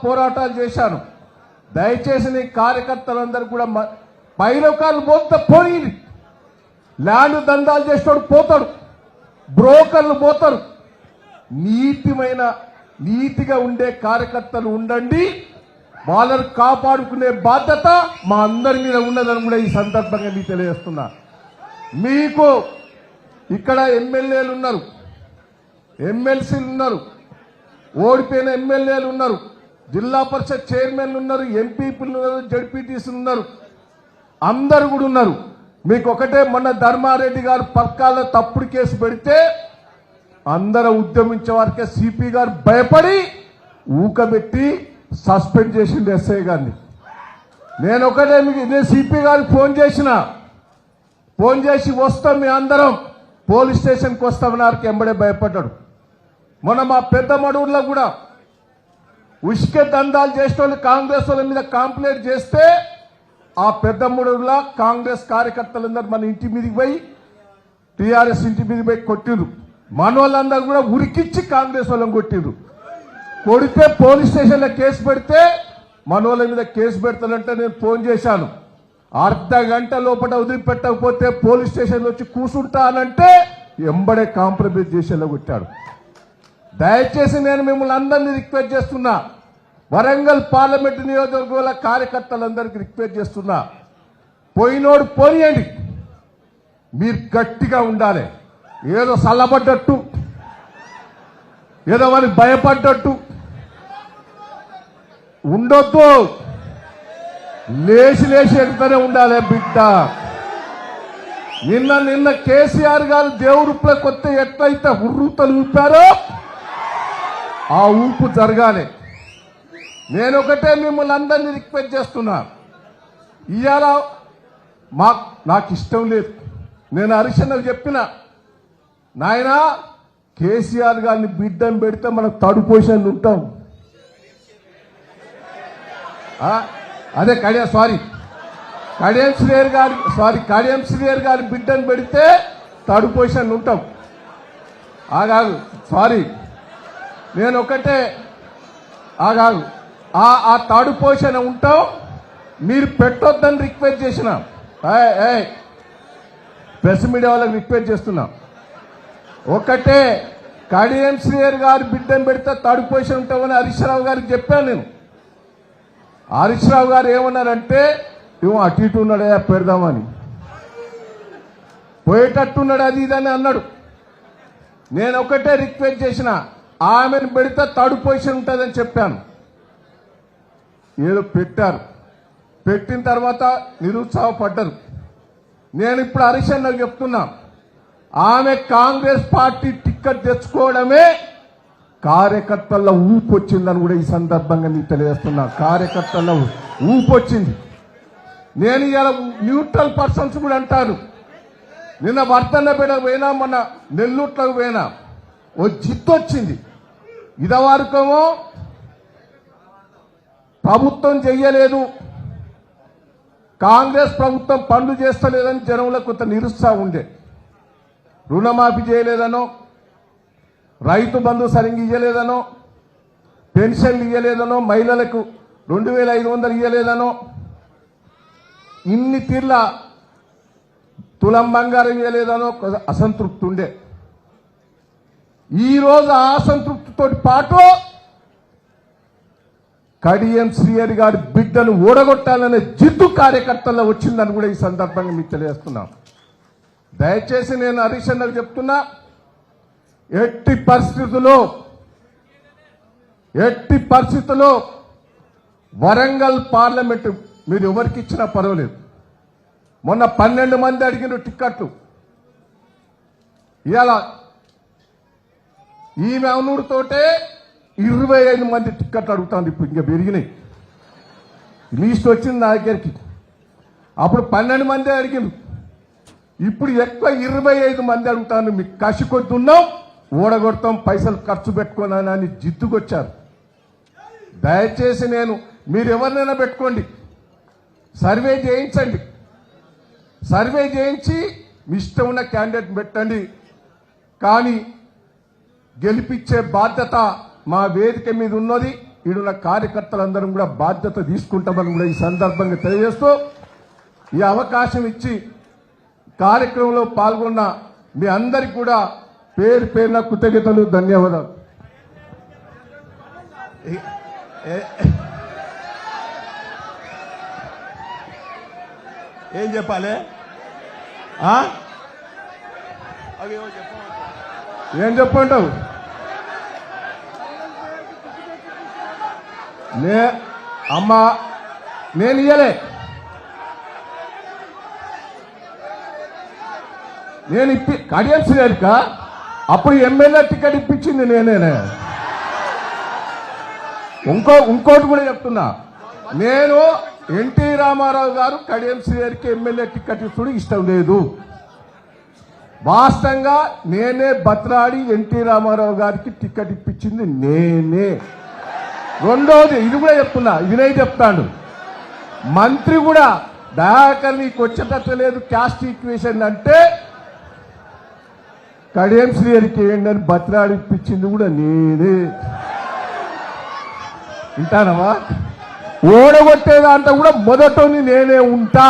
పోరాటాలు చేశాను. దయచేసి నీ కార్యకర్తలందరూ కూడా పైలోకాలు పోతే పోయి, ల్యాండ్ దందాలు చేసేవాడు పోతాడు, బ్రోకర్లు పోతారు. నీతిగా ఉండే కార్యకర్తలు ఉండండి. వాళ్ళను కాపాడుకునే బాధ్యత మా అందరి మీద ఉన్నదని కూడా ఈ సందర్భంగా మీకు తెలియజేస్తున్నా. మీకు ఇక్కడ ఎమ్మెల్యేలు ఉన్నారు, ఎమ్మెల్సీలు ఉన్నారు, ఓడిపోయిన ఎమ్మెల్యేలు ఉన్నారు, జిల్లా పరిషత్ చైర్మన్లు ఉన్నారు, ఎంపీపీలు ఉన్నారు, జడ్పీటీసీలు ఉన్నారు, అందరు కూడా ఉన్నారు. మీకు ఒకటే, మొన్న ధర్మారెడ్డి గారు పక్కాల తప్పుడు కేసు పెడితే అందరూ ఉద్యమించే వారికే సిపి గారు భయపడి ఊకబెట్టి సస్పెండ్ చేసిండు ఎస్ఐ గారిని. నేను ఒకటే నేను సిపి గారికి ఫోన్ చేసి వస్తాం మీ అందరం పోలీస్ స్టేషన్కి వస్తామన్నారు, ఎంబడే భయపడ్డాడు. మొన్న మా పెద్ద మడూరులో కూడా ఉష్కే దందాలు చేసిన వాళ్ళు కాంగ్రెస్ వాళ్ళ మీద కంప్లైంట్ చేస్తే ఆ పెద్ద మడూరులో కాంగ్రెస్ కార్యకర్తలందరూ మన ఇంటి మీదకి పోయి టీఆర్ఎస్ ఇంటి మీదకి పోయి కొట్టిండ్రు. మన వాళ్ళందరూ కూడా ఉరికిచ్చి కాంగ్రెస్ వాళ్ళని కొట్టిండ్రు. కొడితే పోలీస్ స్టేషన్లో కేసు పెడితే మన వాళ్ళ మీద కేసు పెడతానంటే నేను ఫోన్ చేశాను. అర్ధ గంట లోపల వదిలిపెట్టకపోతే పోలీస్ స్టేషన్లో వచ్చి కూర్చుంటానంటే ఎంబడే కాంప్రమైజ్ చేసేలా కొట్టాడు. దయచేసి నేను మిమ్మల్ని అందరినీ రిక్వెస్ట్ చేస్తున్నా, వరంగల్ పార్లమెంటు నియోజకవర్గాల కార్యకర్తలందరికీ రిక్వెస్ట్ చేస్తున్నా, పోయినోడు పోనీయండి, మీరు గట్టిగా ఉండాలి. ఏదో చల్లబడ్డట్టు, ఏదో వారికి భయపడ్డట్టు ఉండొద్దు. లేచి ఎక్కడనే ఉండాలి బిడ్డ. నిన్న కేసీఆర్ గారు దేవురుప్ల కొత్త ఎట్లయితే హుర్రూతలు ఊపారో ఆ ఊపు జరగాలి. నేను ఒకటే మిమ్మల్ని అందరినీ రిక్వెస్ట్ చేస్తున్నా, ఇవాళ నాకు ఇష్టం లేదు. నేను హరిశన్నకు చెప్పిన, నాయన కేసీఆర్ గారిని బిడ్డను పెడితే మనం థర్డ్ పొజిషన్ ఉంటాం. అదే కడియం శ్రీహరి గారి బిడ్డను పెడితే థర్డ్ పొజిషన్ ఉంటాం. ఆగాగు సారీ, నేను ఒకటే ఆగాగు, ఆ థర్డ్ పొజిషన్ ఉంటాం. మీరు పెట్టొద్దని రిక్వెస్ట్ చేసిన, ప్రెస్ మీడియా వాళ్ళకి రిక్వెస్ట్ చేస్తున్నా. ఒకటే, కడియం శ్రీహరి గారి బిడ్డను పెడితే థర్డ్ పొజిషన్ ఉంటామని హరీష్ రావు గారికి చెప్పాను నేను. హరీష్ రావు గారు ఏమన్నారంటే, ఇవ్వ అటు ఇటు ఉన్నాడే పెడదామని, పోయేటట్టున్నాడు అది ఇదని అన్నాడు. నేను ఒకటే రిక్వెస్ట్ చేసిన, ఆమెను పెడితే థర్డ్ పొజిషన్ ఉంటుందని చెప్పాను. ఏదో పెట్టారు, పెట్టిన తర్వాత నిరుత్సాహపడ్డారు. నేను ఇప్పుడు హరీష్ అన్నకు చెప్తున్నా, ఆమె కాంగ్రెస్ పార్టీ టిక్కెట్ తెచ్చుకోవడమే కార్యకర్తల్లో ఊపు వచ్చిందని కూడా ఈ సందర్భంగా మీకు తెలియజేస్తున్నా. కార్యకర్తల్లో ఊపు వచ్చింది. నేను ఇలా న్యూట్రల్ పర్సన్స్ కూడా అంటాను. నిన్న వర్ధన్నపేట పోయినా, మొన్న నెల్లూట్లకు పోయినా, ఓ జిత్తు వచ్చింది. ఇదివరకేమో ప్రభుత్వం చెయ్యలేదు, కాంగ్రెస్ ప్రభుత్వం పనులు చేస్తలేదని జనంలో కొంత నిరుత్సాహం ఉండే. రుణమాఫీ చేయలేదనో, రైతు బంధు సరిగ్గా ఇయ్యలేదనో, పెన్షన్లు ఇయ్యలేదనో, మహిళలకు 2500 ఇయ్యలేదనో, ఇన్ని తీర్ల తులం బంగారం ఇయ్యలేదనో అసంతృప్తి ఉండే. ఈరోజు ఆ అసంతృప్తితో పాటు కడియం శ్రీహరి గారి బిడ్డను ఓడగొట్టాలనే జిద్దు కార్యకర్తల్లో వచ్చిందని కూడా ఈ సందర్భంగా మీకు తెలియజేస్తున్నాం. దయచేసి నేను హరీష్ అన్నకు చెప్తున్నా, ఎట్టి పరిస్థితుల్లో వరంగల్ పార్లమెంటు మీరు ఎవరికి ఇచ్చినా పర్వాలేదు. మొన్న 12 మంది అడిగిన టిక్కెట్లు, ఇవాళ ఈమె అవునుడితోటే 25 మంది టిక్కెట్లు అడుగుతాను. ఇప్పుడు ఇంకా పెరిగినాయి, లీస్ట్ వచ్చింది నా దగ్గరికి. అప్పుడు 12 మంది అడిగింది, ఇప్పుడు ఎక్కువ 25 మంది అడుగుతాను. మీకు కసి కొద్ది ఉన్నాం, ఓడగొడతాం, పైసలు ఖర్చు పెట్టుకోనని జిద్దుకొచ్చారు. దయచేసి మీరు ఎవరినైనా పెట్టుకోండి, సర్వే చేయించండి, సర్వే చేయించి మీ ఇష్టం ఉన్న క్యాండిడేట్ పెట్టండి. కానీ గెలిపించే బాధ్యత మా వేదిక మీద ఉన్నది. ఈడున్న కార్యకర్తలందరం కూడా బాధ్యత తీసుకుంటామని కూడా ఈ సందర్భంగా తెలియజేస్తూ ఈ అవకాశం ఇచ్చి కార్యక్రమంలో పాల్గొన్న మీ అందరికి కూడా పేరు పేరున కృతజ్ఞతలు, ధన్యవాదాలు. ఏం చెప్పాలి? ఏం చెప్పంటావు? అమ్మా నేను ఇయ్యలే, నేను కడియం శ్రీహరిక అప్పుడు ఎమ్మెల్యే టికెట్ ఇప్పించింది నేనే. ఇంకోటి కూడా చెప్తున్నా, నేను ఎన్టీ రామారావు గారు కడియం శ్రీహరికి ఎమ్మెల్యే టికెట్ ఇస్తుడు ఇష్టం లేదు. వాస్తవంగా నేనే బతలాడి ఎన్టీ రామారావు గారికి టికెట్ ఇప్పించింది నేనే. రెండోది ఇది కూడా చెప్తున్నా, ఇదే చెప్తాను, మంత్రి కూడా దయాకర్ నీకు వచ్చేటట్టు లేదు క్యాస్ట్ ఈక్వేషన్ అంటే కడియం శ్రీహరికి ఏంటని బతలాడి ఇప్పించింది కూడా నేనే. వింటానవా? ఓడగొట్టేదాంట్లో కూడా మొదటని నేనే ఉంటా.